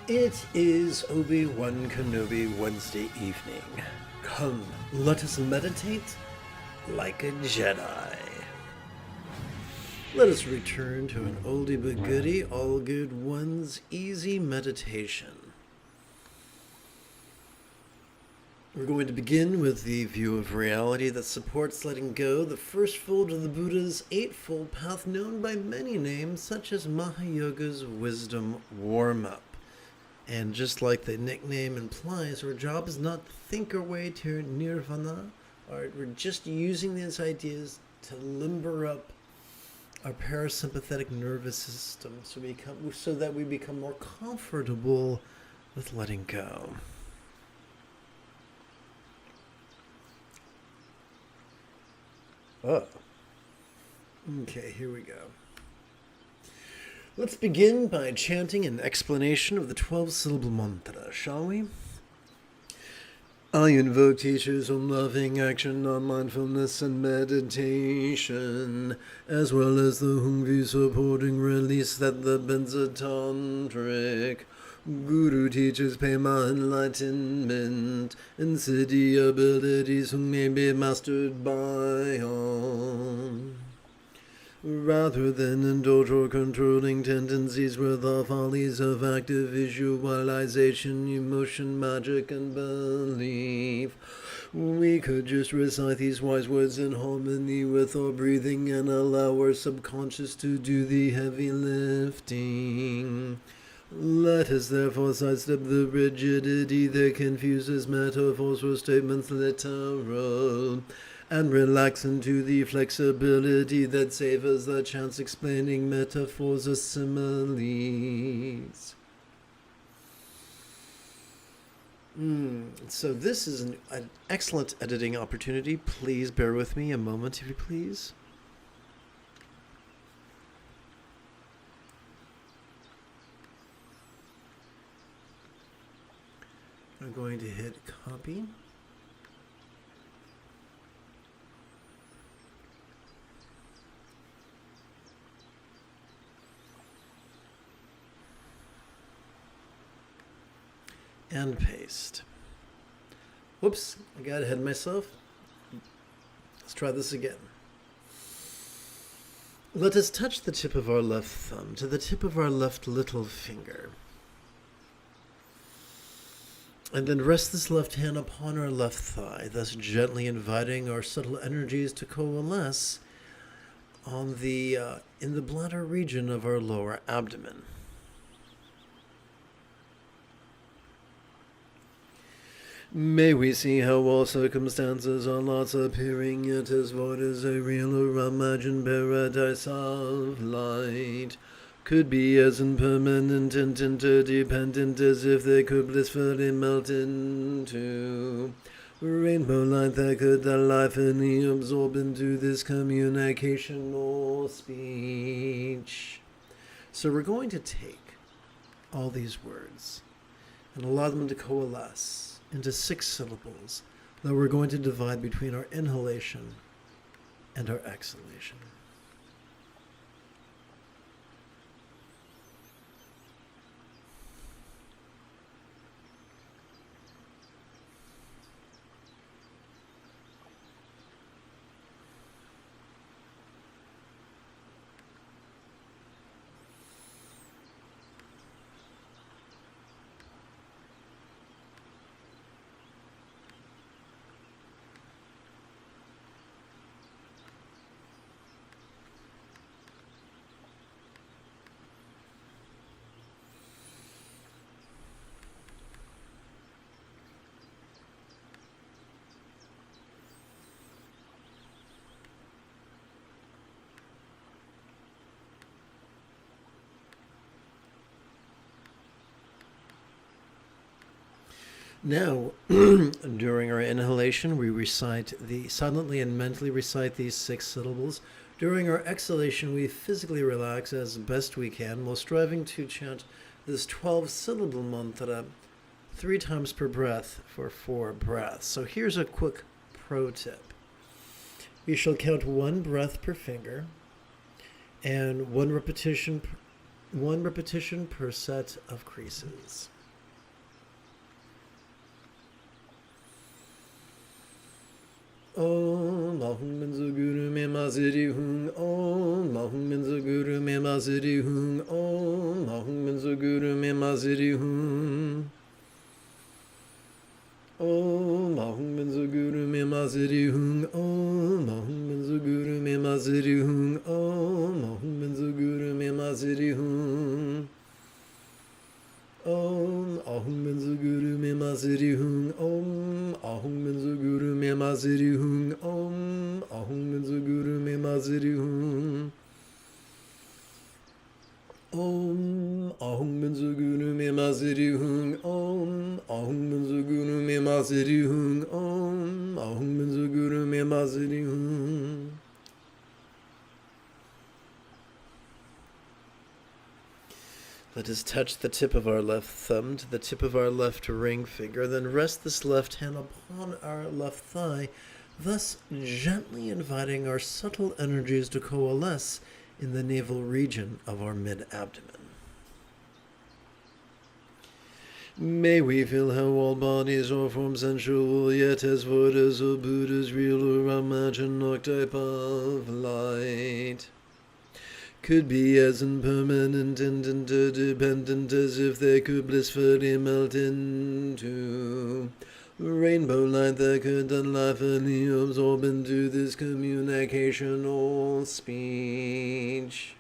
It is Obi-Wan Kenobi Wednesday evening. Come, let us meditate like a Jedi. Let us return to an oldie but goodie, all good one's easy meditation. We're going to begin with the view of reality that supports letting go, the first fold of the Buddha's Eightfold Path, known by many names such as Mahayoga's Wisdom Warm-Up. And just like the nickname implies, our job is not to think our way to nirvana. We're just using these ideas to limber up our parasympathetic nervous system so that we become more comfortable with letting go. Oh. Okay, here we go. Let's begin by chanting an explanation of the 12-syllable mantra, shall we? I invoke teachers on loving action, on mindfulness and meditation, as well as the Hungry supporting release that the Benzatantric Guru teaches Pema enlightenment and siddhi abilities who may be mastered by all. Rather than indulge or controlling tendencies with the follies of active visualization, emotion, magic, and belief, we could just recite these wise words in harmony with our breathing and allow our subconscious to do the heavy lifting. Let us therefore sidestep the rigidity that confuses metaphors or statements literal, and relax into the flexibility that savors the chance explaining metaphors or similes. So this is an excellent editing opportunity. Please bear with me a moment, if you please. I'm going to hit copy. And paste. Whoops, I got ahead of myself. Let's try this again. Let us touch the tip of our left thumb to the tip of our left little finger. And then rest this left hand upon our left thigh, thus gently inviting our subtle energies to coalesce on in the bladder region of our lower abdomen. May we see how all circumstances are lots appearing, yet as void as a real or imagined paradise of light, could be as impermanent and interdependent as if they could blissfully melt into rainbow light that could delightfully absorb into this communication or speech. So we're going to take all these words and allow them to coalesce into 6 syllables that we're going to divide between our inhalation and our exhalation. Now, during our inhalation, we silently and mentally recite these 6 syllables. During our exhalation, we physically relax as best we can while striving to chant this 12-syllable mantra 3 times per breath for 4 breaths. So here's a quick pro tip. We shall count 1 breath per finger and one repetition per set of creases. Om Ahum Minzu Guru Me Maziri Hung. Om Ahum Minzu Guru Me Maziri Hung. Om Ahum Minzu Guru Me Maziri Hung. Om Ahum Minzu Guru Me Maziri Hung. Om Ahum Minzu Guru Me Maziri Hung. Om Ahum Minzu Guru Me Maziri Hung. Om Ahum Minzu Guru Me Maziri Hung. Om Ahum Minzu Guru Me Maziri Hung. Om Ahum Minzu Guru Me Maziri Hung. Om Ahum Minzu Guru Me Maziri Hung. Om Ahum Minzu Guru Me Maziri Hung. Om Ahum Minzu Guru Me Maziri Hung. Let us touch the tip of our left thumb to the tip of our left ring finger, then rest this left hand upon our left thigh, thus gently inviting our subtle energies to coalesce in the navel region of our mid-abdomen. May we feel how all bodies are from sensual, yet as what is a Buddha's real or imagined archetype of light. Could be as impermanent and interdependent as if they could blissfully melt into rainbow light that could unlawfully absorb into this communicational speech.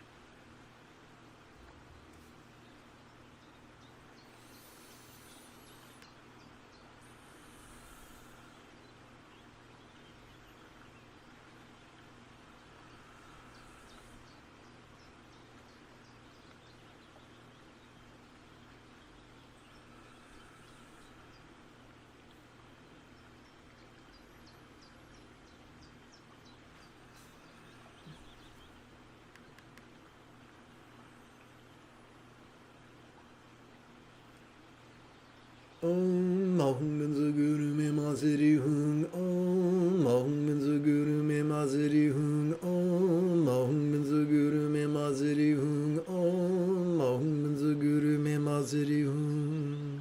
Om Ahum Minzu Guru Me Maziri Hung. Om Ahum Minzu Guru Me Maziri Hung. Om Ahum Minzu Guru Me Maziri Hung. Om Ahum Minzu Guru Me Maziri Hung.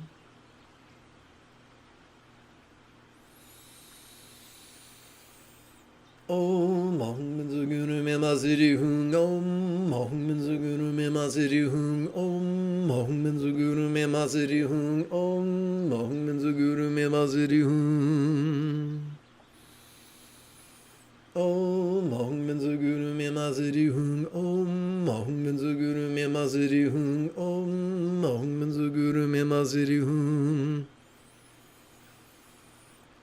Om Ahum Minzu Guru Me Maziri Hung. Om Ahum Minzu Guru Me Maziri Hung. Om Ahum Minzu Guru Me Maziri Hung. Om Ahum Minzu Guru Me Maziri Hung. Om Ahum Minzu Guru Me Maziri Hung. Om Ahum Minzu Guru Me Maziri Hung. Om Ahum Minzu Guru Me Maziri Hung.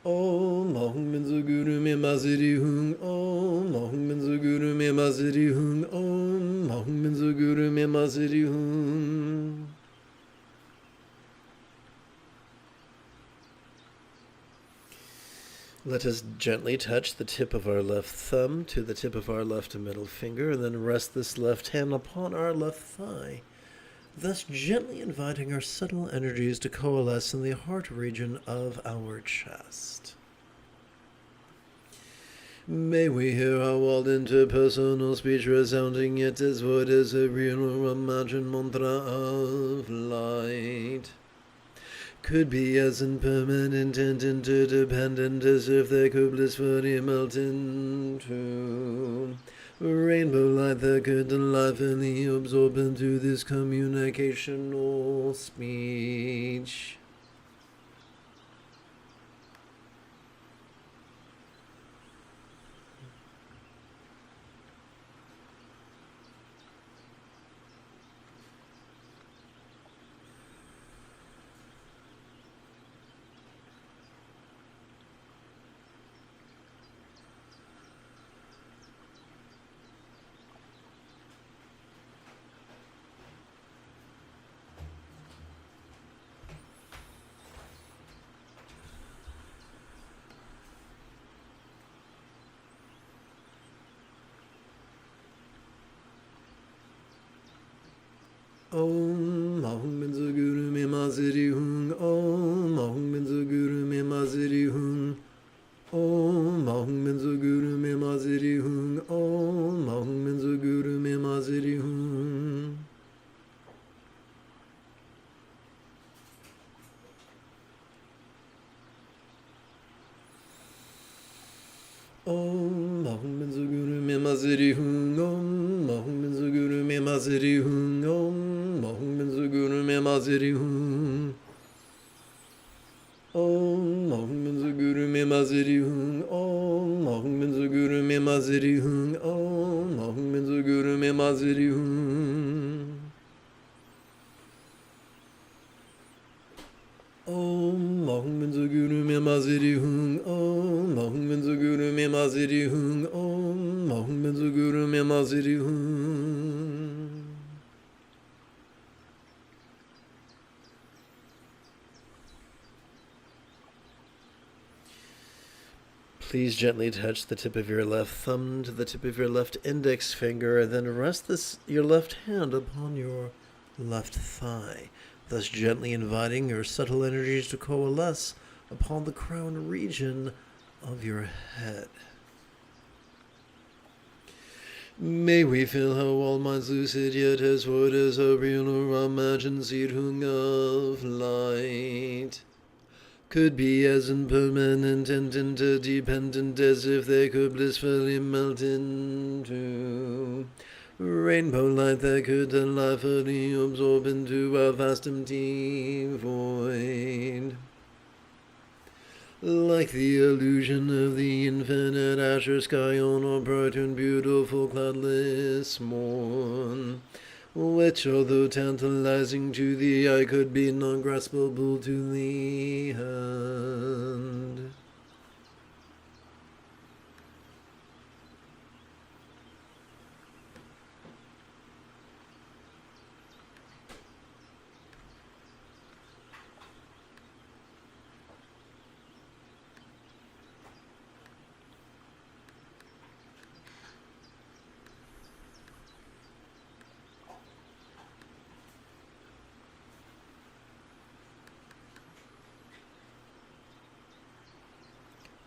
Om Ahum Minzu Guru Me Maziri Hung. Om Ahum Minzu Guru Me Maziri Hung. Om Ahum Minzu Guru Me Maziri Hung. Let us gently touch the tip of our left thumb to the tip of our left middle finger, and then rest this left hand upon our left thigh, thus gently inviting our subtle energies to coalesce in the heart region of our chest. May we hear our wild interpersonal speech resounding yet as what is a real or imagined mantra of light. Could be as impermanent and interdependent as if they could blissfully melt into rainbow light that could delightfully absorb into this communicational speech. Om Ahum Minzu Guru Me Maziri Hung. Om Ahum Minzu Guru Me Maziri Hung. Om Ahum Minzu Guru Me Maziri Hung. Om Ahum Minzu Guru Me Maziri Hung. Maziri Hung Om, Mahung Benzu Guru Me Maziri Hung Om, Mahung Benzu Guru Me Maziri Hung Om, Mahung Benzu Guru Me Maziri Hung Om, Mahung Benzu Guru Me Maziri Hung Om, Mahung Benzu Guru Me Maziri Hung Om, Mahung Benzu Guru Me Maziri Hung Om, Mahung Benzu Guru Me Maziri Hung Om, Mahung Benzu Guru Me Maziri Hung. Please gently touch the tip of your left thumb to the tip of your left index finger, and then rest your left hand upon your left thigh, thus gently inviting your subtle energies to coalesce upon the crown region of your head. May we feel how all minds lucid, yet as void as a real or imagined seedhung of light could be as impermanent and interdependent as if they could blissfully melt into rainbow light that could delightfully absorb into a vast empty void. Like the illusion of the infinite azure sky on a bright and beautiful cloudless morn, which, although tantalizing to the eye, could be non-graspable to the hand.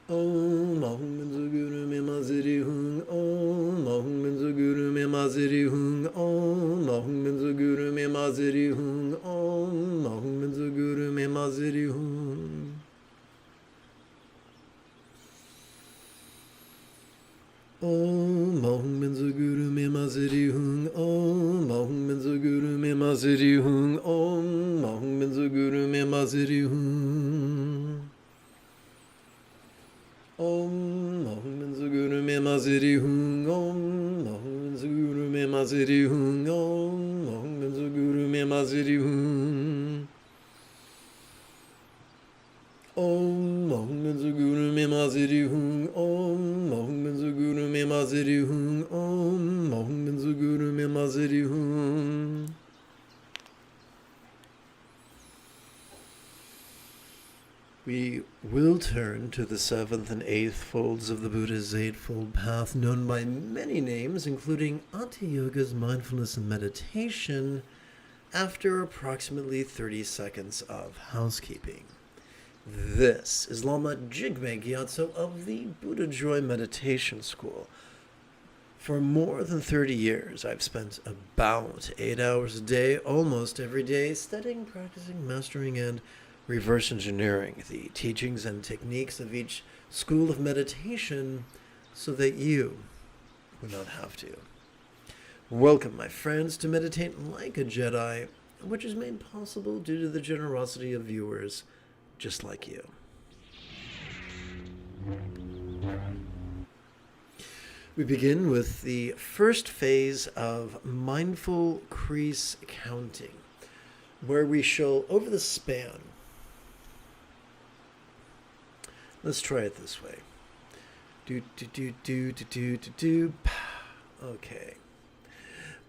Om Mahung Benzu Guru Me Maziri Hung Om Mahung Benzu Guru Me Maziri Hung Om Mahung Benzu Guru Me Maziri Hung Om Mahung Benzu Guru Me Maziri Hung Om Mahung Benzu Guru Me Maziri Hung Om Mahung Benzu Guru Me Maziri Hung Om Mahung Benzu Guru Me Maziri Hung Om Mahung Benzu Guru Me Maziri Hung Om Mahung Benzu Guru Me Maziri Hung Om Mahung Benzu Guru Me Maziri Hung Om Mahung Benzu Guru Me Maziri Hung Om Mahung Benzu Guru Me Maziri Hung Om Mahung Benzu Guru Me Maziri Hung. We will turn to the seventh and eighth folds of the Buddha's Eightfold Path, known by many names, including Hatha Yoga's mindfulness and meditation, after approximately 30 seconds of housekeeping. This is Lama Jigme Gyatso of the Buddha Joy Meditation School. For more than 30 years, I've spent about 8 hours a day, almost every day, studying, practicing, mastering, and reverse engineering the teachings and techniques of each school of meditation so that you would not have to. Welcome, my friends, to Meditate Like a Jedi, which is made possible due to the generosity of viewers just like you. We begin with the first phase of mindful crease counting, where we shall, over the span, let's try it this way. Okay.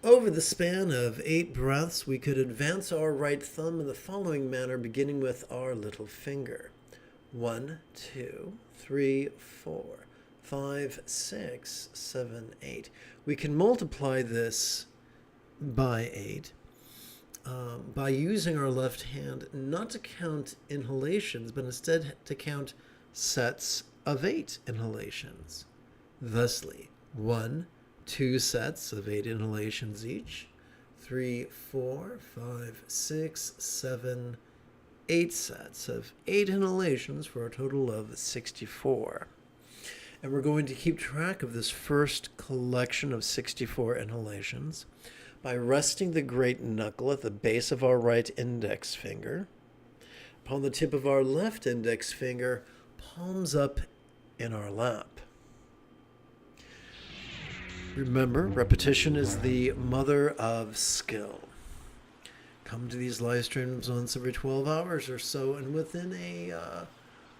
Over the span of 8 breaths, we could advance our right thumb in the following manner, beginning with our little finger. 1, 2, 3, 4, 5, 6, 7, 8. We can multiply this by 8 by using our left hand not to count inhalations, but instead to count sets of 8 inhalations. Thusly, 1, 2 sets of 8 inhalations each, 3, 4, 5, 6, 7, 8 sets of 8 inhalations for a total of 64. And we're going to keep track of this first collection of 64 inhalations by resting the great knuckle at the base of our right index finger, upon the tip of our left index finger, palms up in our lap. Remember, repetition is the mother of skill. Come to these live streams once every 12 hours or so, and within a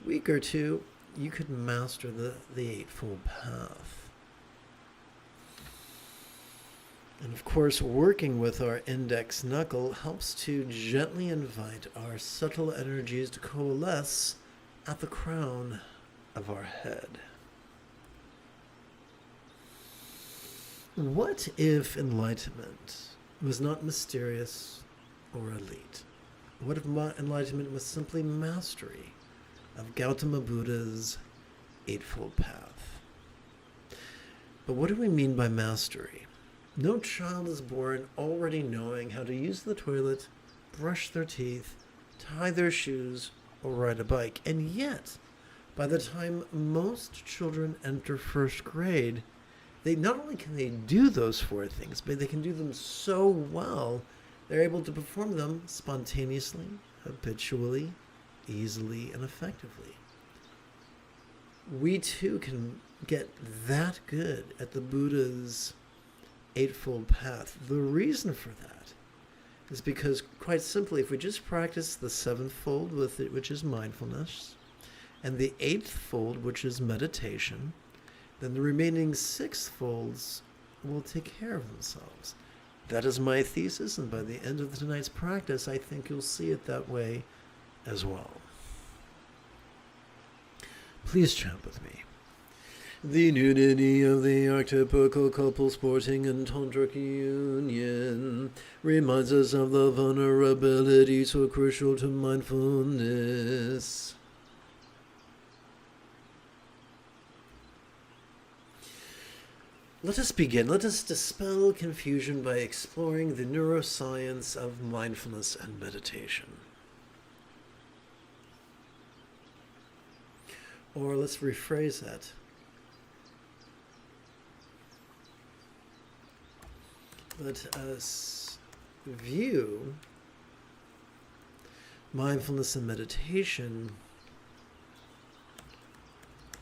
week or two, you could master the Eightfold Path. And of course, working with our index knuckle helps to gently invite our subtle energies to coalesce at the crown of our head. What if enlightenment was not mysterious or elite? What if enlightenment was simply mastery of Gautama Buddha's Eightfold Path? But what do we mean by mastery? No child is born already knowing how to use the toilet, brush their teeth, tie their shoes, or ride a bike. And yet, by the time most children enter first grade, they not only can they do those four things, but they can do them so well, they're able to perform them spontaneously, habitually, easily, and effectively. We too can get that good at the Buddha's Eightfold Path. The reason for that is because, quite simply, if we just practice the seventh fold with it, which is mindfulness, and the eighth fold, which is meditation, then the remaining six folds will take care of themselves. That is my thesis, and by the end of tonight's practice, I think you'll see it that way as well. Please chant with me. The nudity of the archetypical couple sporting in tantric union reminds us of the vulnerability so crucial to mindfulness. Let us begin. Let us dispel confusion by exploring the neuroscience of mindfulness and meditation. Or let's rephrase that. Let us view mindfulness and meditation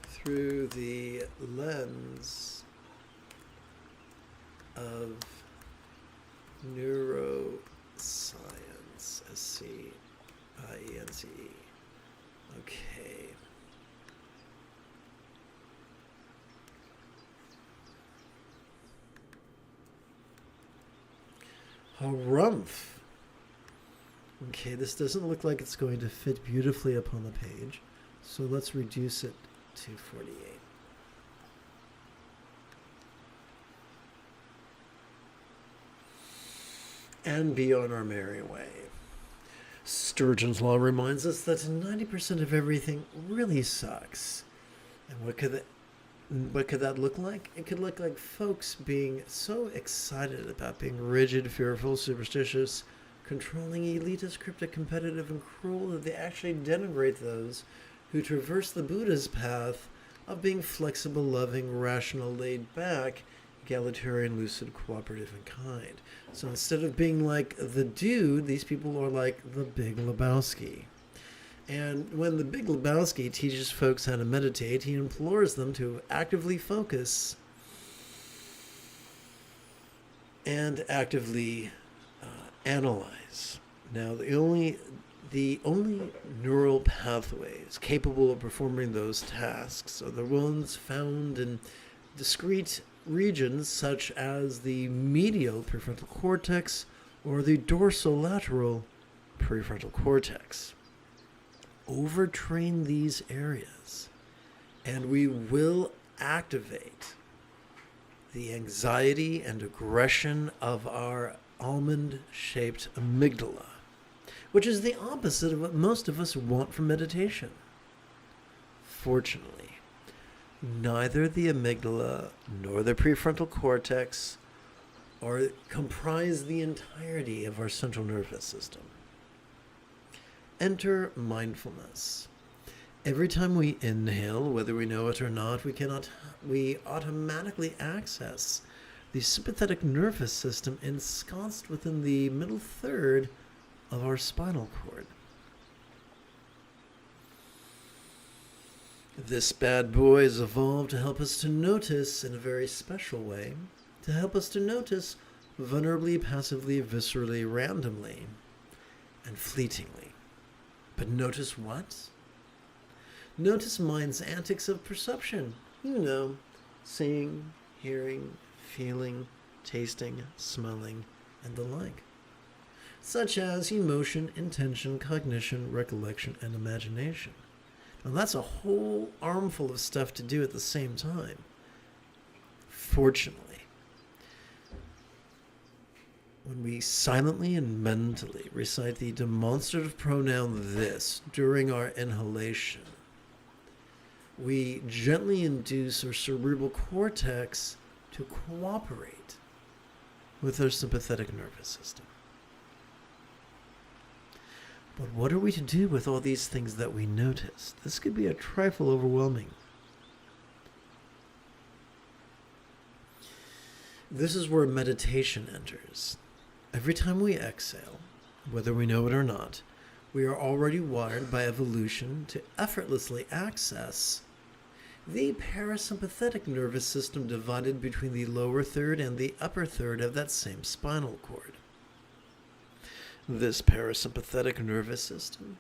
through the lens of neuroscience, S-C-I-E-N-C-E. Okay. Harumph. Okay, this doesn't look like it's going to fit beautifully upon the page, so let's reduce it to 48. And be on our merry way. Sturgeon's Law reminds us that 90% of everything really sucks. And what could that look like? It could look like folks being so excited about being rigid, fearful, superstitious, controlling, elitist, cryptic, competitive, and cruel that they actually denigrate those who traverse the Buddha's path of being flexible, loving, rational, laid back, egalitarian, lucid, cooperative, and kind. So instead of being like the dude, these people are like the Big Lebowski. And when the Big Lebowski teaches folks how to meditate, he implores them to actively focus and actively analyze. Now, the only neural pathways capable of performing those tasks are the ones found in discrete regions such as the medial prefrontal cortex or the dorsolateral prefrontal cortex. Overtrain these areas, and we will activate the anxiety and aggression of our almond-shaped amygdala, which is the opposite of what most of us want from meditation. Fortunately, neither the amygdala nor the prefrontal cortex comprise the entirety of our central nervous system. Enter mindfulness. Every time we inhale, whether we know it or not, we automatically access the sympathetic nervous system ensconced within the middle third of our spinal cord. This bad boy is evolved to help us to notice in a very special way, to help us to notice vulnerably, passively, viscerally, randomly, and fleetingly. But notice what? Notice mind's antics of perception. You know, seeing, hearing, feeling, tasting, smelling, and the like. Such as emotion, intention, cognition, recollection, and imagination. Now that's a whole armful of stuff to do at the same time. Fortunately, when we silently and mentally recite the demonstrative pronoun this during our inhalation, we gently induce our cerebral cortex to cooperate with our sympathetic nervous system. But what are we to do with all these things that we notice? This could be a trifle overwhelming. This is where meditation enters. Every time we exhale, whether we know it or not, we are already wired by evolution to effortlessly access the parasympathetic nervous system divided between the lower third and the upper third of that same spinal cord. This parasympathetic nervous system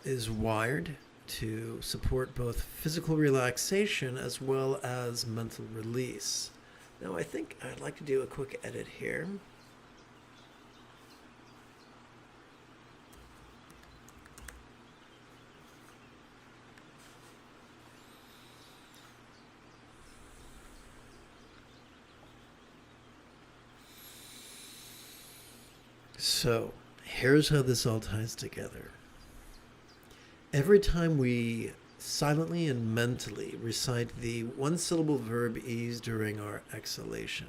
is wired to support both physical relaxation as well as mental release. Now, I think I'd like to do a quick edit here. So, here's how this all ties together. Every time we silently and mentally recite the one-syllable verb ease during our exhalation,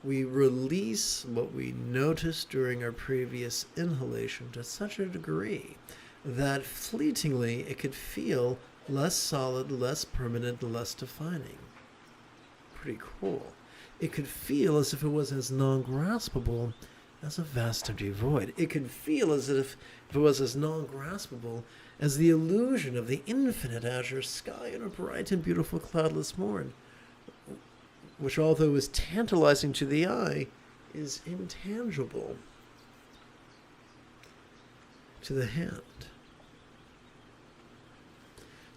we release what we noticed during our previous inhalation to such a degree that fleetingly it could feel less solid, less permanent, less defining. Pretty cool. It could feel as if it was as non-graspable as a vast empty void. It could feel as if it was as non-graspable as the illusion of the infinite azure sky on a bright and beautiful cloudless morn, which, although is tantalizing to the eye, is intangible to the hand.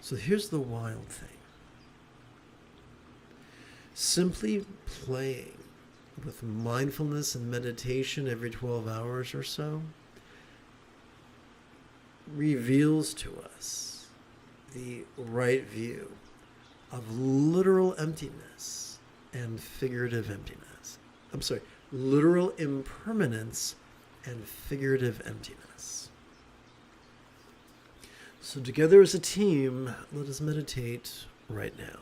So here's the wild thing. Simply playing with mindfulness and meditation every 12 hours or so reveals to us the right view of literal emptiness and figurative emptiness. Literal impermanence and figurative emptiness. So together as a team, let us meditate right now.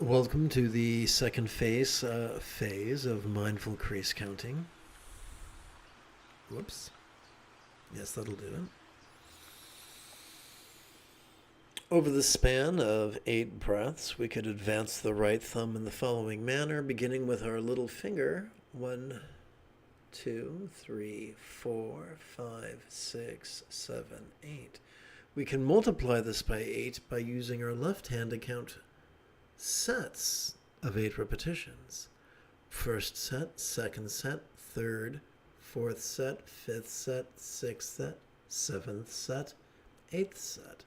Welcome to the second phase of mindful crease counting. Whoops. Yes, that'll do it. Over the span of 8 breaths, we could advance the right thumb in the following manner, beginning with our little finger. 1, 2, 3, 4, 5, 6, 7, 8. We can multiply this by 8 by using our left hand to count sets of 8 repetitions. First set, second set, third, fourth set, fifth set, sixth set, seventh set, eighth set.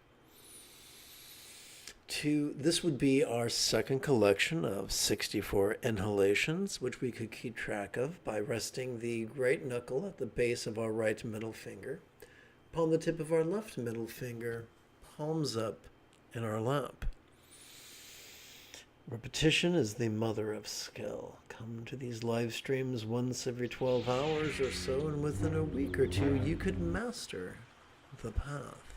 This would be our second collection of 64 inhalations, which we could keep track of by resting the right knuckle at the base of our right middle finger upon the tip of our left middle finger, palms up in our lap. Repetition is the mother of skill. Come to these live streams once every 12 hours or so, and within a week or two, you could master the path.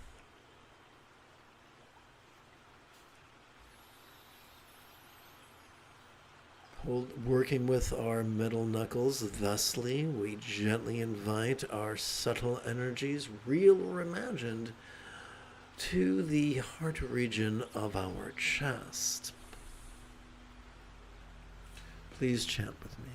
Working with our middle knuckles thusly, we gently invite our subtle energies, real or imagined, to the heart region of our chest. Please chant with me.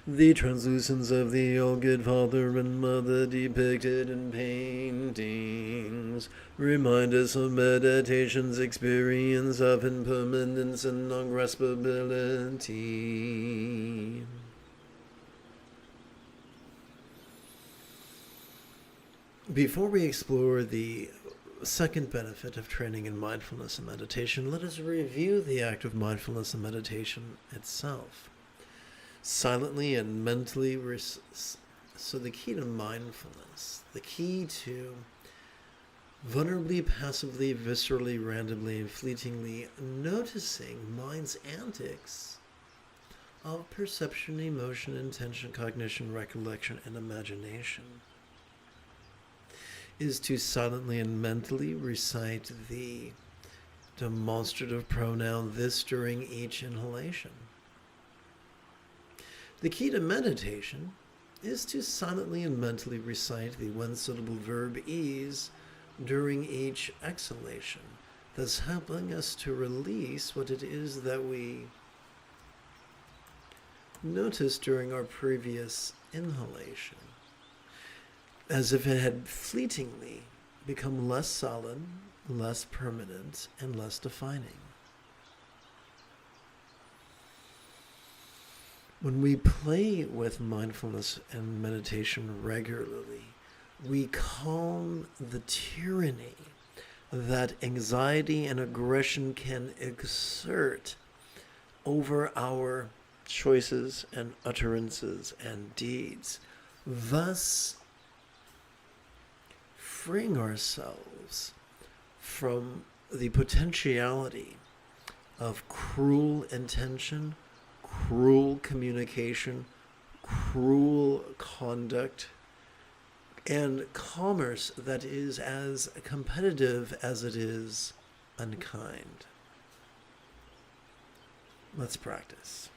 The translucence of the all-good father and mother depicted in paintings remind us of meditation's experience of impermanence and non-graspability. Before we explore the second benefit of training in mindfulness and meditation, let us review the act of mindfulness and meditation itself. Silently and mentally, so the key to mindfulness, the key to vulnerably, passively, viscerally, randomly, and fleetingly noticing mind's antics of perception, emotion, intention, cognition, recollection, and imagination, is to silently and mentally recite the demonstrative pronoun this during each inhalation. The key to meditation is to silently and mentally recite the one-syllable verb ease during each exhalation, thus helping us to release what it is that we noticed during our previous inhalation, as if it had fleetingly become less solid, less permanent, and less defining. When we play with mindfulness and meditation regularly, we calm the tyranny that anxiety and aggression can exert over our choices and utterances and deeds, thus freeing ourselves from the potentiality of cruel intention, cruel communication, cruel conduct, and commerce that is as competitive as it is unkind. Let's practice.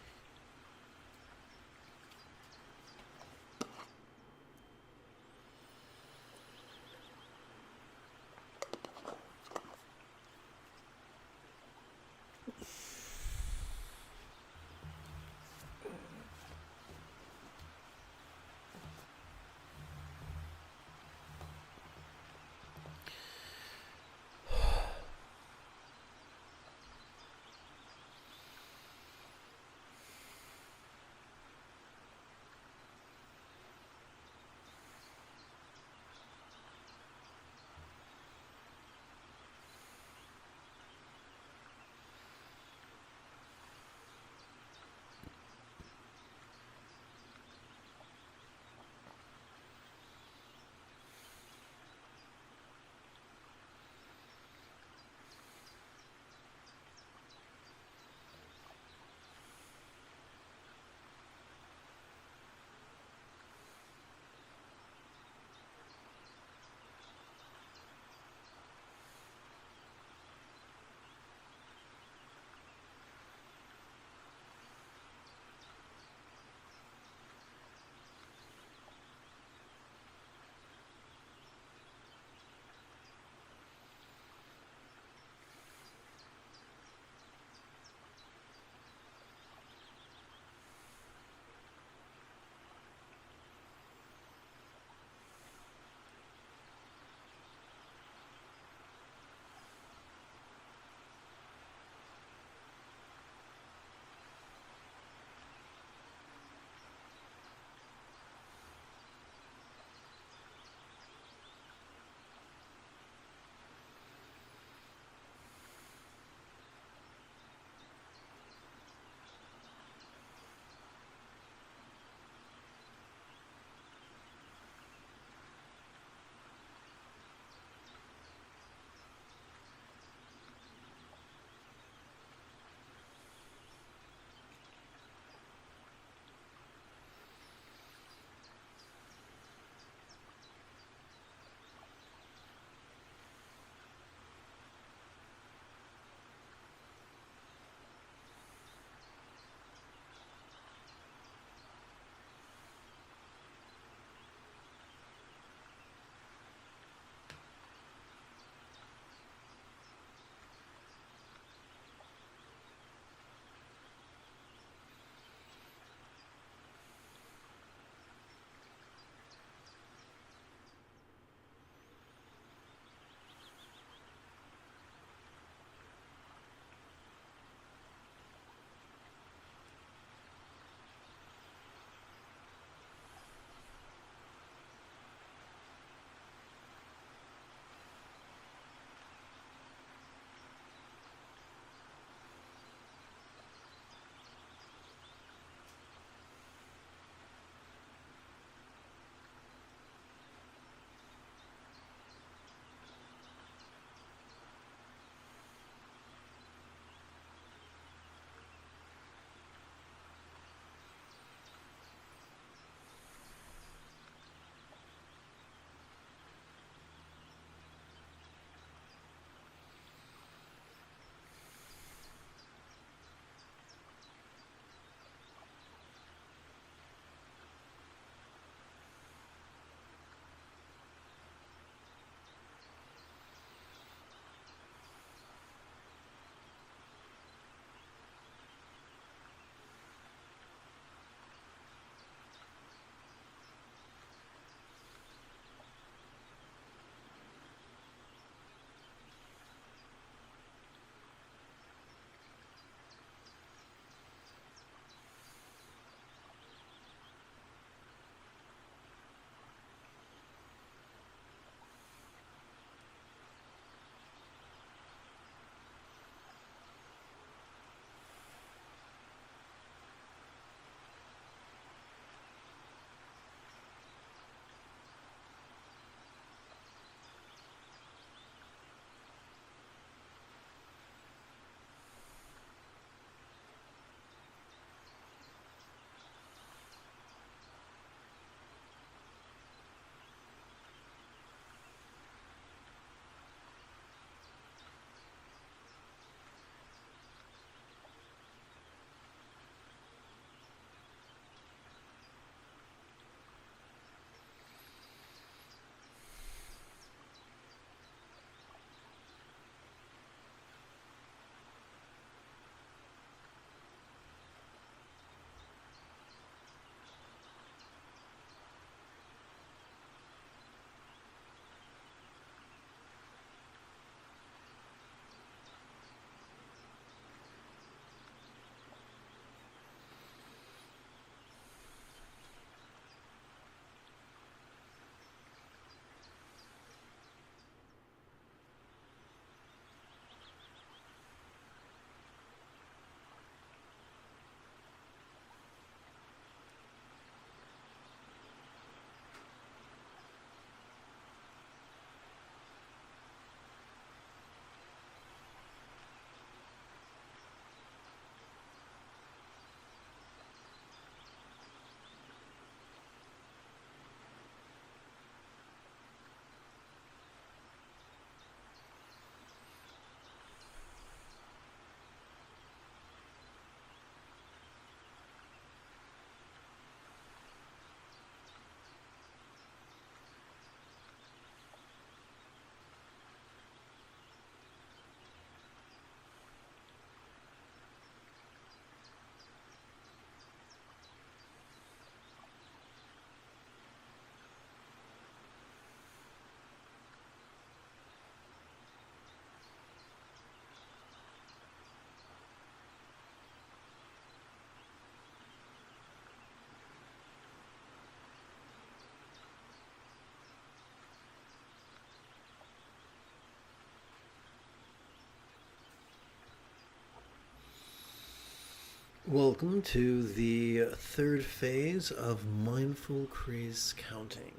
Welcome to the third phase of mindful crease counting.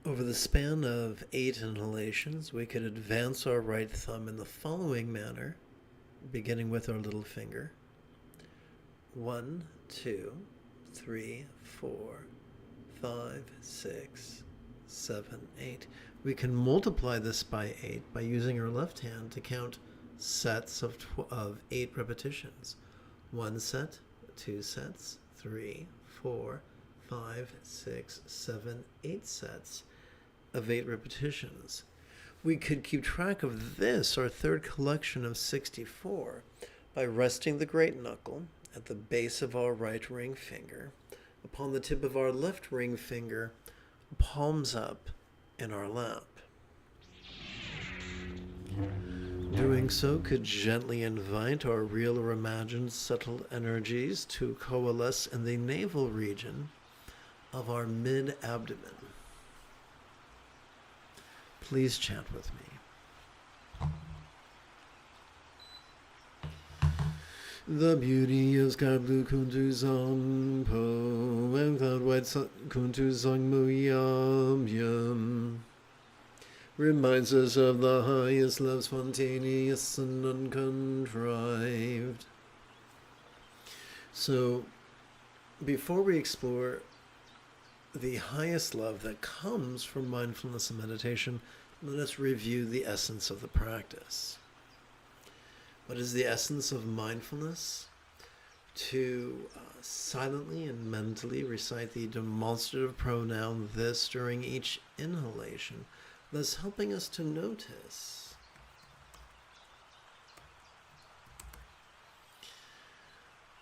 Over the span of 8 inhalations, we could advance our right thumb in the following manner, beginning with our little finger. 1, 2, 3, 4, 5, 6, 7, 8. We can multiply this by 8 by using our left hand to count sets of 8 repetitions. 1 set, 2 sets, 3, 4, 5, 6, 7, 8 sets of 8 repetitions. We could keep track of this, our third collection of 64, by resting the great knuckle at the base of our right ring finger, upon the tip of our left ring finger, palms up in our lap. Doing so could gently invite our real or imagined subtle energies to coalesce in the navel region of our mid-abdomen. Please chant with me. The beauty of sky blue kuntu zong po and cloud white kuntu zong mu yum yum reminds us of the highest love, spontaneous and uncontrived. So, before we explore the highest love that comes from mindfulness and meditation, let us review the essence of the practice. What is the essence of mindfulness? To silently and mentally recite the demonstrative pronoun this during each inhalation, thus helping us to notice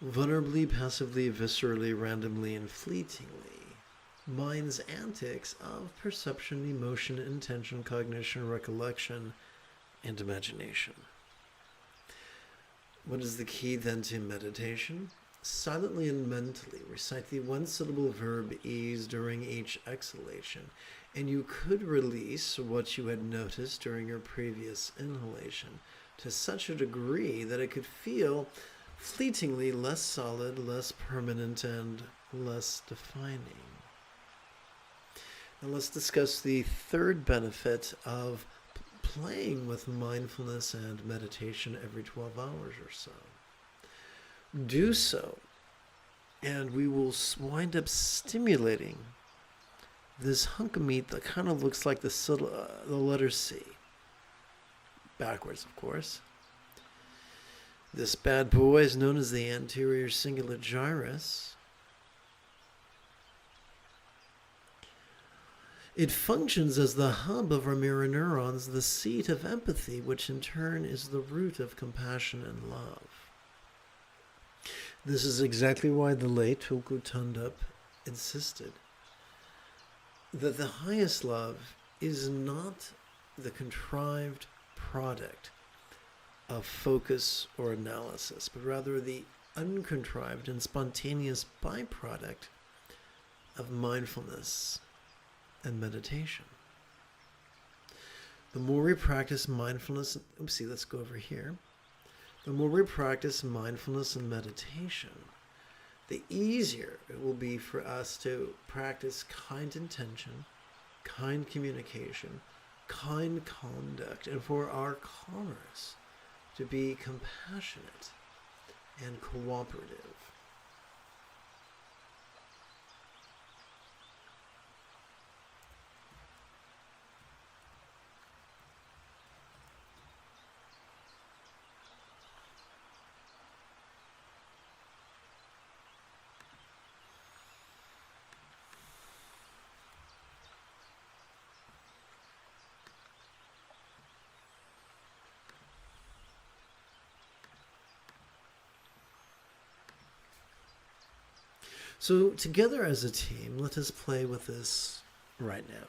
vulnerably, passively, viscerally, randomly, and fleetingly mind's antics of perception, emotion, intention, cognition, recollection, and imagination. What is the key then to meditation? Silently and mentally recite the one-syllable verb ease during each exhalation, and you could release what you had noticed during your previous inhalation to such a degree that it could feel fleetingly less solid, less permanent, and less defining. Now let's discuss the third benefit of playing with mindfulness and meditation every 12 hours or so. Do so, and we will wind up stimulating this hunk of meat that kind of looks like the letter C. Backwards, of course. This bad boy is known as the anterior cingulate gyrus. It functions as the hub of our mirror neurons, the seat of empathy, which in turn is the root of compassion and love. This is exactly why the late Tulku Thondup insisted that the highest love is not the contrived product of focus or analysis, but rather the uncontrived and spontaneous byproduct of mindfulness and meditation. The more we practice mindfulness, let's go over here. The more we practice mindfulness and meditation, the easier it will be for us to practice kind intention, kind communication, kind conduct, and for our commerce to be compassionate and cooperative. So together as a team, let us play with this right now.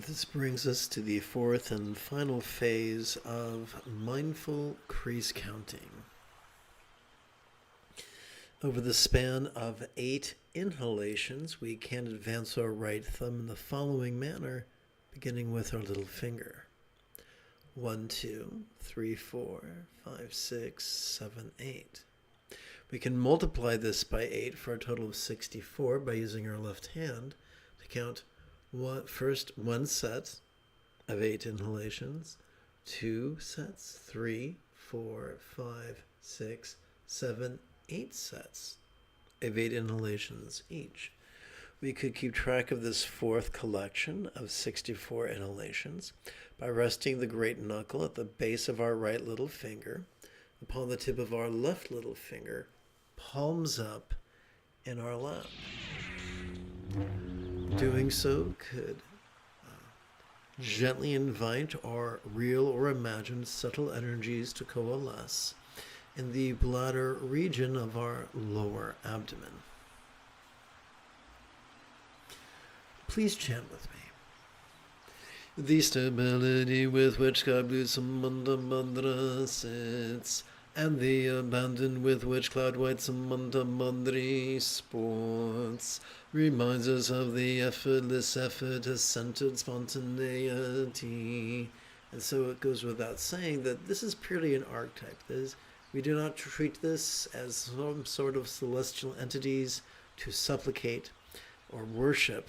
This brings us to the fourth and final phase of mindful crease counting. Over the span of 8 inhalations, we can advance our right thumb in the following manner, beginning with our little finger. 1, 2, 3, 4, 5, 6, 7, 8. We can multiply this by 8 for a total of 64 by using our left hand to count first one set of 8 inhalations, 2 sets, 3, 4, 5, 6, 7, 8 sets of 8 inhalations each. We could keep track of this fourth collection of 64 inhalations by resting the great knuckle at the base of our right little finger upon the tip of our left little finger, palms up in our lap. Doing so could gently invite our real or imagined subtle energies to coalesce in the bladder region of our lower abdomen. Please chant with me. The stability with which Kablu Mandra sits, and the abandon with which Cloud White Samanta Mandri sports, reminds us of the effortless effort of centered spontaneity. And so it goes without saying that this is purely an archetype. We do not treat this as some sort of celestial entities to supplicate or worship,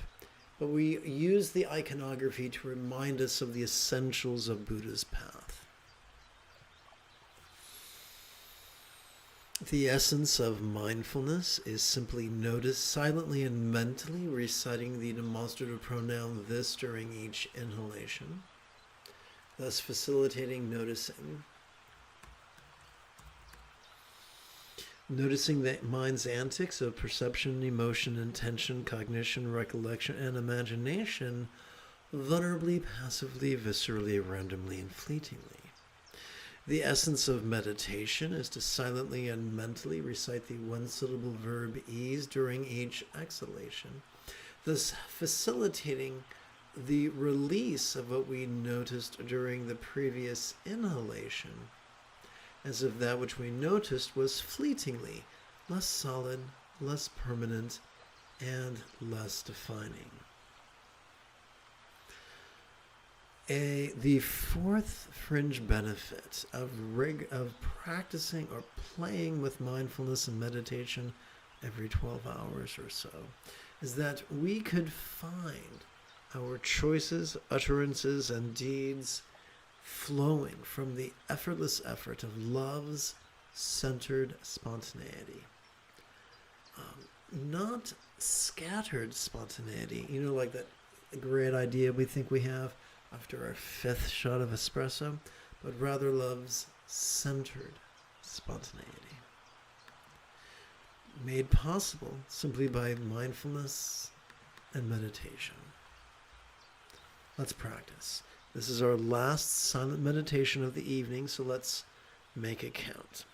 but we use the iconography to remind us of the essentials of Buddha's path. The essence of mindfulness is simply notice silently and mentally reciting the demonstrative pronoun this during each inhalation, thus facilitating noticing. Noticing the mind's antics of perception, emotion, intention, cognition, recollection, and imagination, vulnerably, passively, viscerally, randomly, and fleetingly. The essence of meditation is to silently and mentally recite the one-syllable verb ease during each exhalation, thus facilitating the release of what we noticed during the previous inhalation, as if that which we noticed was fleetingly less solid, less permanent, and less defining. The fourth fringe benefit of practicing or playing with mindfulness and meditation every 12 hours or so is that we could find our choices, utterances, and deeds flowing from the effortless effort of love's centered spontaneity. Not scattered spontaneity, like that great idea we think we have after our 5th shot of espresso, but rather love's centered spontaneity. Made possible simply by mindfulness and meditation. Let's practice. This is our last silent meditation of the evening, so let's make it count.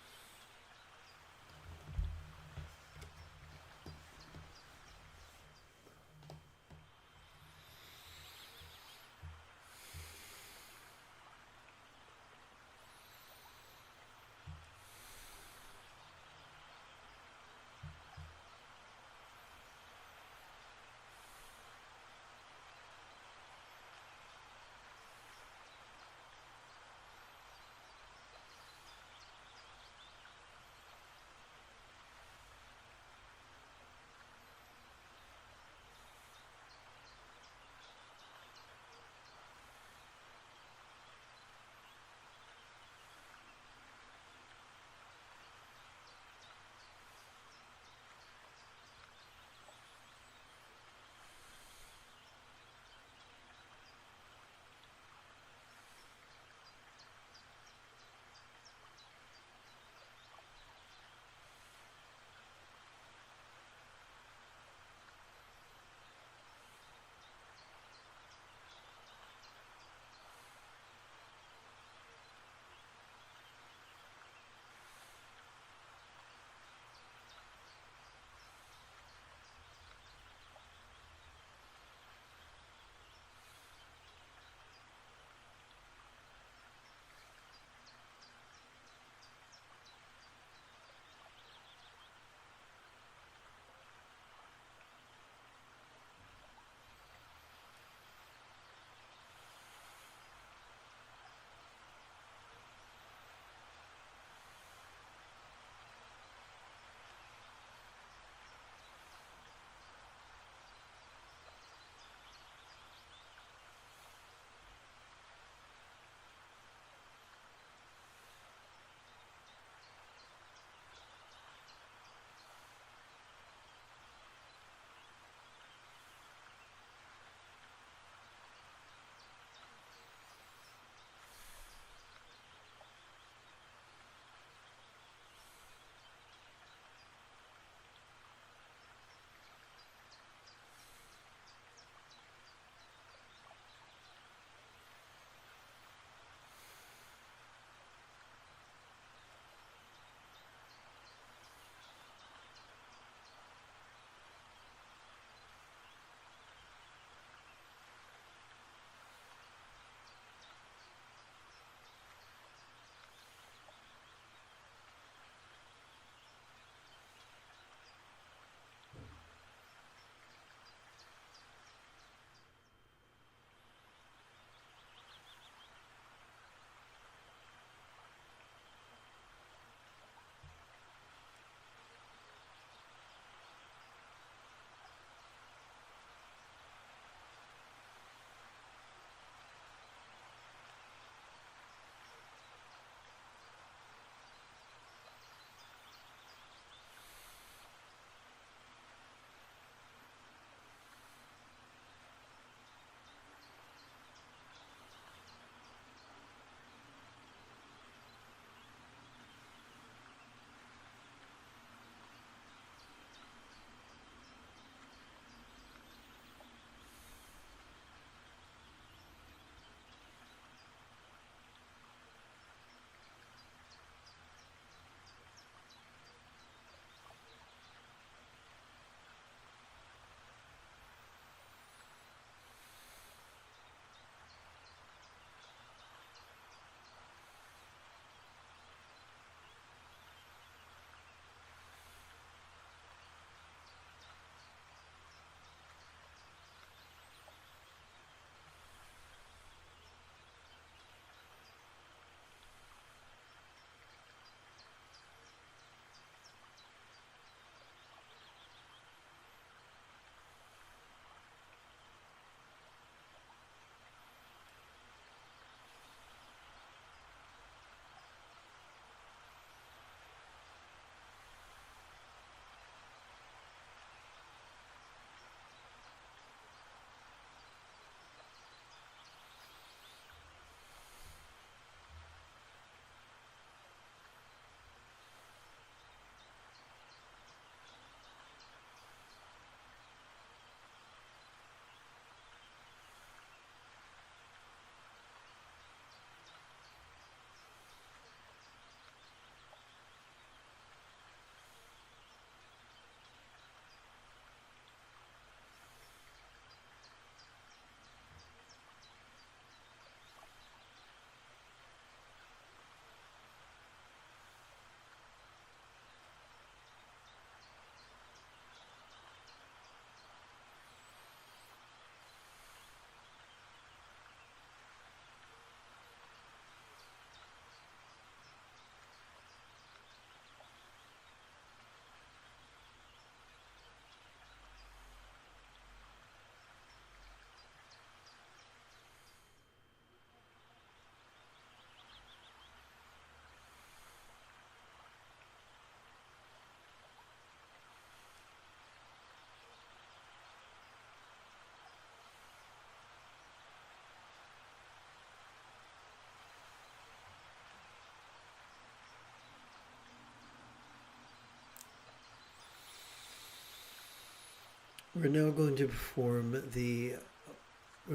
We're now going to we're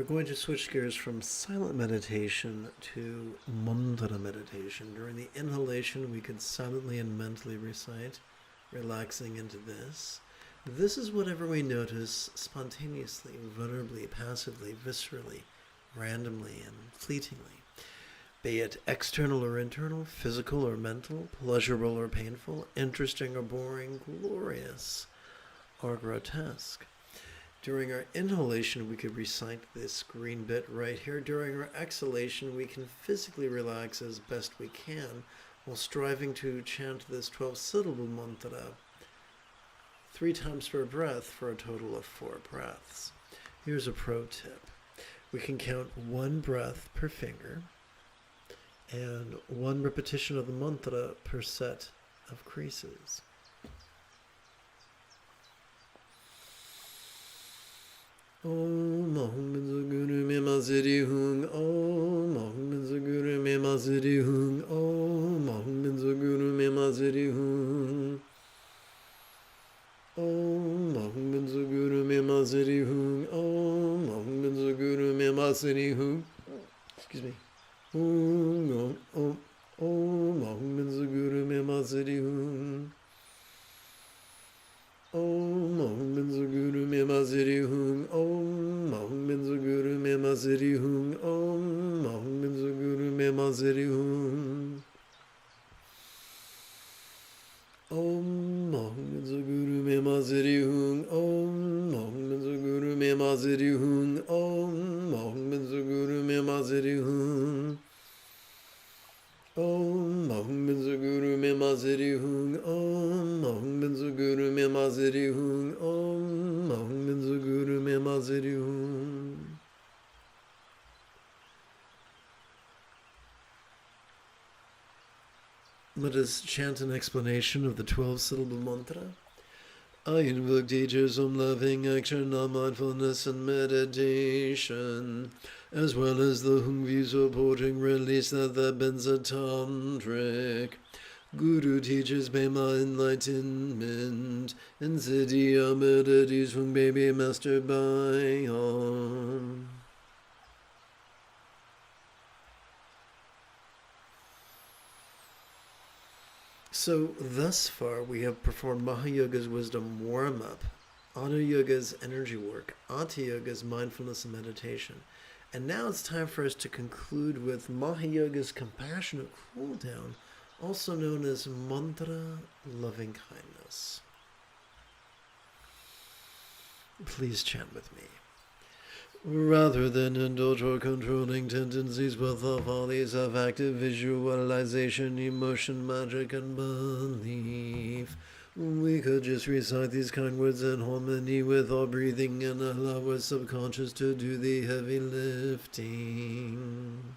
going to switch gears from silent meditation to mantra meditation. During the inhalation, we could silently and mentally recite, relaxing into this. This is whatever we notice spontaneously, vulnerably, passively, viscerally, randomly, and fleetingly. Be it external or internal, physical or mental, pleasurable or painful, interesting or boring, glorious or grotesque. During our inhalation, we could recite this green bit right here. During our exhalation, we can physically relax as best we can while striving to chant this 12-syllable mantra 3 times per breath for a total of 4 breaths. Here's a pro tip. We can count 1 breath per finger and 1 repetition of the mantra per set of creases. Om Ahum Guru Me Maziri Hung. Om Ahum Guru Me Maziri Hung. Om Ahum Guru Me Maziri Hung. Om Ahum Guru Me Maziri Hung. Om Ahum Guru Me Maziri Hung. Excuse me. Om Ahum Guru Me Maziri Hung. Om Ahum Guru Me Maziri Hung. Om Ahum Guru Me Maziri Hung. Om Ahum Guru Me Maziri Hung. Om Ahum Guru Me Maziri Hung. Om Ahum Guru Me Maziri Hung. Om Ahum Guru Me Maziri Hung. Om Ahum Guru Me Maziri Hung. Om Ahum Guru Me Maziri Hung. Om Ahum Guru Me Maziri Hung. Let us chant an explanation of the 12-syllable mantra. I invoke teachers from loving action on mindfulness and meditation, as well as the Hungvi supporting release that the Benzatantric. Guru teaches Bema enlightenment, and Siddhi abilities from baby master Bayon. So, thus far, we have performed Mahayoga's wisdom warm-up, Ana Yoga's energy work, Ati Yoga's mindfulness and meditation. And now it's time for us to conclude with Mahayoga's compassionate cool-down, also known as mantra loving kindness. Please chant with me. Rather than indulge our controlling tendencies with the follies of active visualization, emotion, magic, and belief, we could just recite these kind words in harmony with our breathing and allow our subconscious to do the heavy lifting.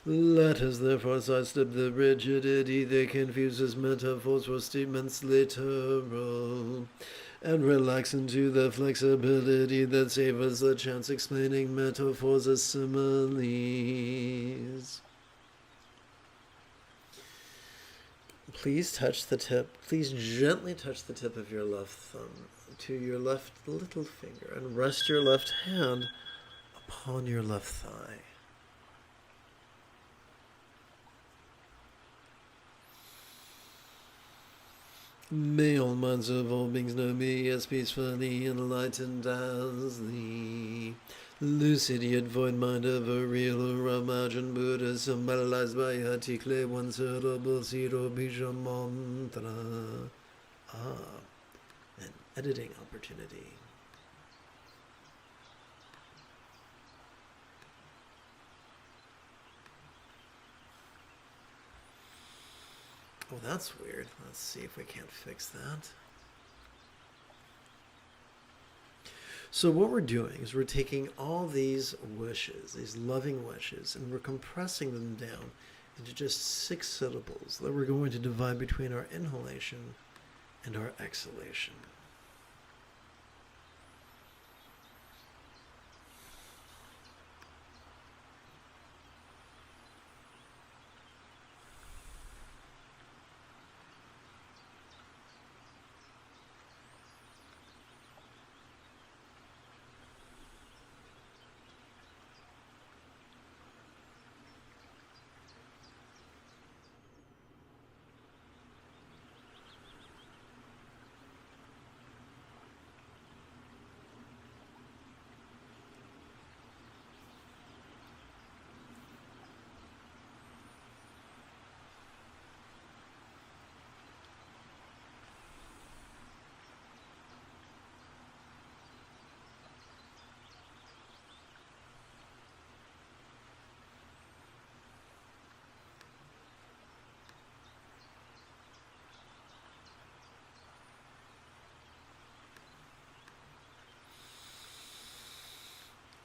Let us therefore sidestep the rigidity that confuses metaphors for statements literal, and relax into the flexibility that savors the chance explaining metaphors as similes. Please gently touch the tip of your left thumb to your left little finger and rest your left hand upon your left thigh. May all minds of all beings know me as peacefully enlightened as the lucid yet void mind of a real or imagined Buddha, symbolized by Hatikle, one syllable Siro Bija mantra. An editing opportunity. Oh, that's weird. Let's see if we can't fix that. So what we're doing is we're taking all these wishes, these loving wishes, and we're compressing them down into just 6 syllables that we're going to divide between our inhalation and our exhalation.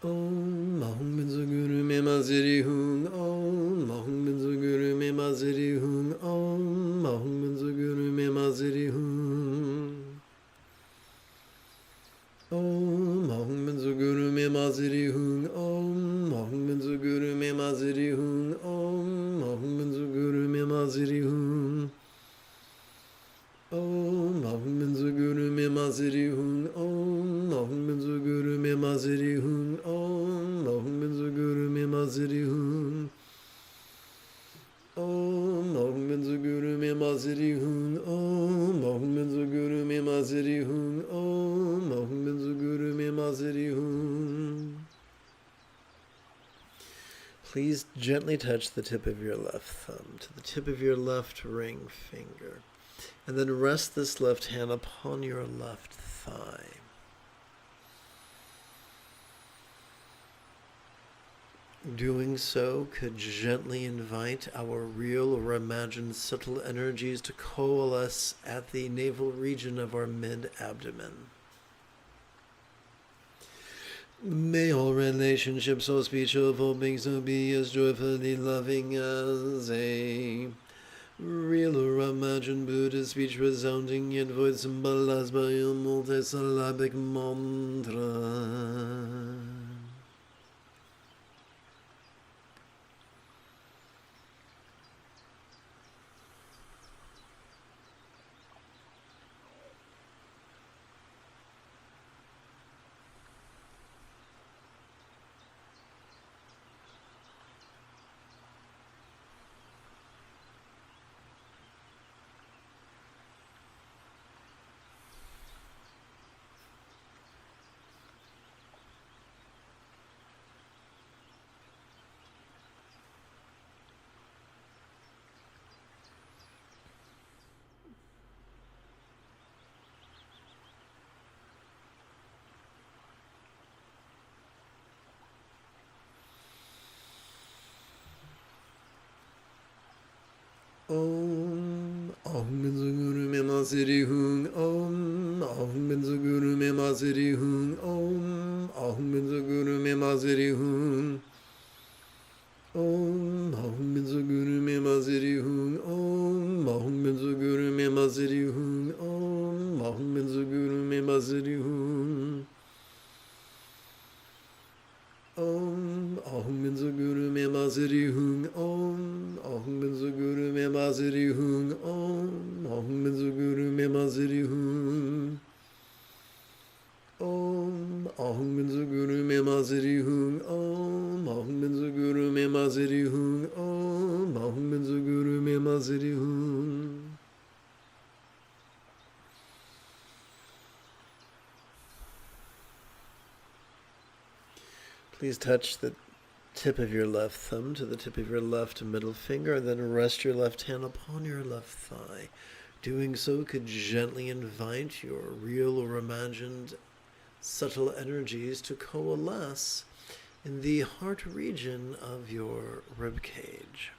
Om Mahum Binzu Guru Me Maziri Hung. Om Mahum Binzu Guru Me Maziri Hung. Om Mahum Binzu Guru Me Maziri Hung. Om Mahum Binzu Guru Me Maziri Hung. Om Mahum Binzu Guru Me Maziri Hung. Om Mahum Binzu Guru Me Maziri Hung. Om Mahum Binzu Guru Me Maziri Hung. Om Mahum Binzu Guru Me Maziri Hung. Om Mahum Binzu Guru Me Maziri Hung. Om Mahum Binzu Guru Me Maziri Hung. Om Mahum Binzu Guru Me Maziri Hung. Om Mahum Binzu Guru Me Maziri Hung. Please gently touch the tip of your left thumb to the tip of your left ring finger, and then rest this left hand upon your left thigh. Doing so could gently invite our real or imagined subtle energies to coalesce at the navel region of our mid-abdomen. May all relationships or speech of all beings so be as joyfully loving as a real or imagined Buddha speech resounding yet void symbolized by a multisyllabic mantra. Om Ahum Binzu Guru Me Maziri Hung. Om Ahum Binzu Guru Me Maziri Hung. Om Ahum Binzu Guru Me Maziri Hung. Om Ahum Binzu Guru Me Maziri Hung. Om Ahum Binzu Guru Me Maziri Hung. Om Ahum Binzu Guru Me Maziri Hung. Om Ahum Binzu Guru Me Maziri Hung. Om Ahum Binzu Guru Me Maziri Hung. Om Ahum Binzu Guru Me Maziri Hung. Om Ahum Binzu Guru Me Maziri Hung. Om Ahum Binzu Guru Me Maziri Hung. Om Ahum Binzu Guru Me Maziri Hung. Please touch the tip of your left thumb to the tip of your left middle finger, and then rest your left hand upon your left thigh. Doing so could gently invite your real or imagined subtle energies to coalesce in the heart region of your rib cage.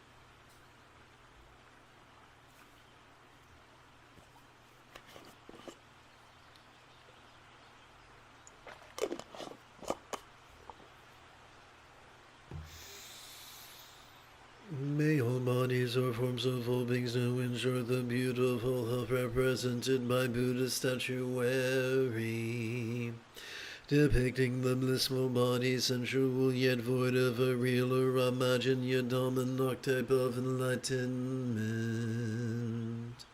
May all bodies or forms of all beings know ensure the beautiful health represented by Buddha statuary, depicting the blissful body, sensual yet void of a real or imagined yet dominant type of enlightenment.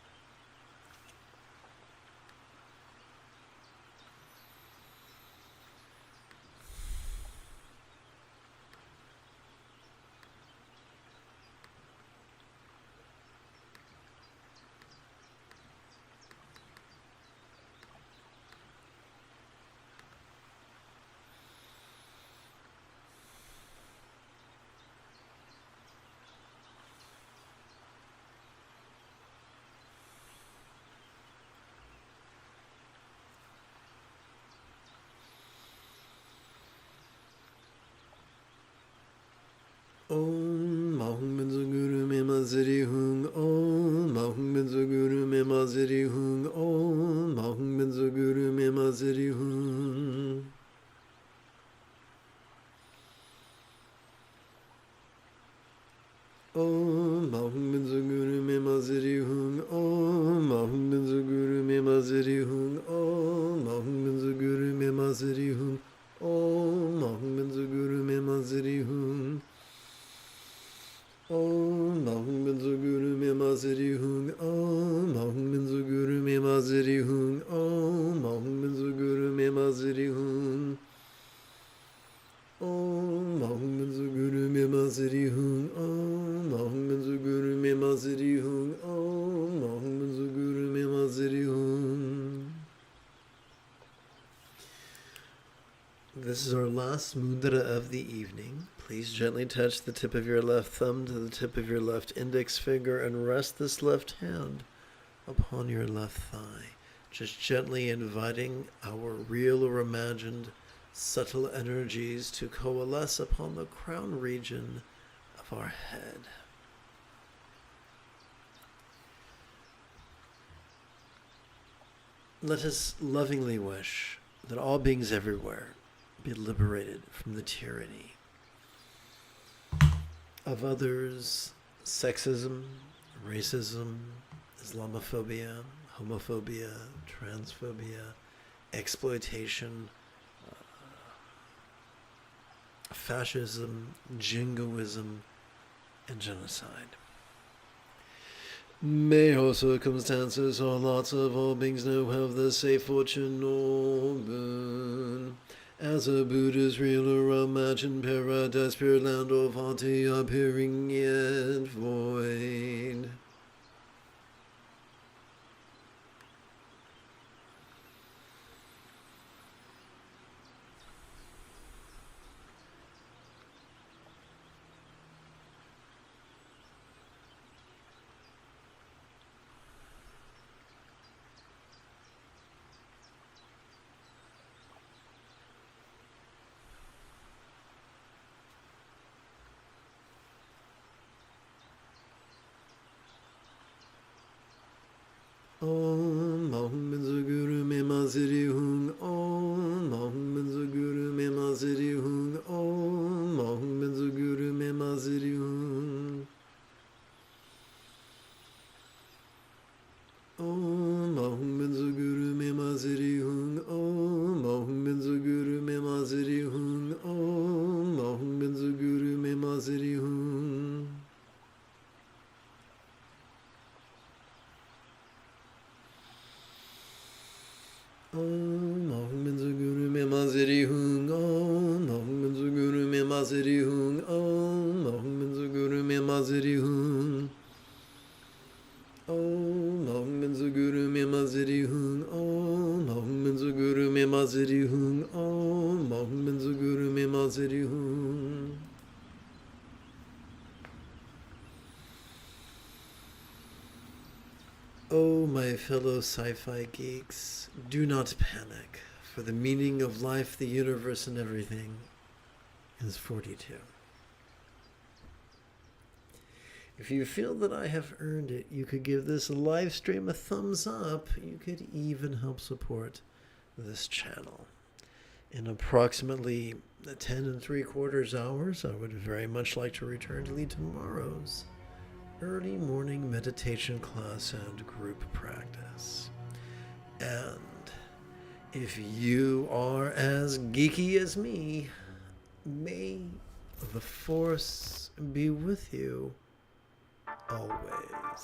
Om Mahum Binzu Guru Me Maziri Hung. Om Mahum Binzu Guru Me Maziri Hung. Om Mahum. Mahum Binzu Guru Me Maziri Hung. Maziri Hung Om Ahum Benzo Guru Me Maziri Hung Om Ahum Benzo Guru Me Maziri Hung Om Ahum Benzo Guru Me Maziri Hung Om Ahum Benzo Guru Me Maziri Hung Om Ahum Benzo Guru Me Maziri Hung Om Ahum Benzo Guru Me Maziri Hung Om Ahum Benzo Guru Me Maziri Hung Om Ahum Benzo Guru Me Maziri Hung Om Ahum Benzo Guru Me Maziri Hung. This is our last mudra of the evening. Please gently touch the tip of your left thumb to the tip of your left index finger and rest this left hand upon your left thigh. Just gently inviting our real or imagined subtle energies to coalesce upon the crown region of our head. Let us lovingly wish that all beings everywhere be liberated from the tyranny of others, sexism, racism, Islamophobia, homophobia, transphobia, exploitation, fascism, jingoism, and genocide. May all circumstances, all lots of all beings now have the safe fortune or boon. As a Buddha's real or imagined paradise, pure land of Hati, appearing yet void. Om Ahum Benzo Guru Me Maziri Hung Om Ahum Benzo Guru Me Maziri Hung Om Ahum Benzo Guru Me Maziri Hung Om Ahum Benzo Guru Me Maziri Hung Om Ahum Benzo Guru Me Maziri Hung Om Ahum Benzo Guru Me Maziri Hung. Om Ahum Benzo Guru Me Maziri Hung Om Ahum Benzo Guru Me Maziri Hung Om Ahum Benzo Guru Me Maziri Hung Om Ahum Benzo Guru Me Maziri Hung Om Ahum Benzo Guru Me Maziri Hung Om Ahum Benzo Guru Me Maziri Hung. Oh, my fellow sci-fi geeks, do not panic, for the meaning of life, the universe, and everything is 42. If you feel that I have earned it, you could give this live stream a thumbs up. You could even help support this channel. In approximately 10 3/4 hours, I would very much like to return to lead tomorrow's early morning meditation class and group practice. And if you are as geeky as me, may the force be with you always.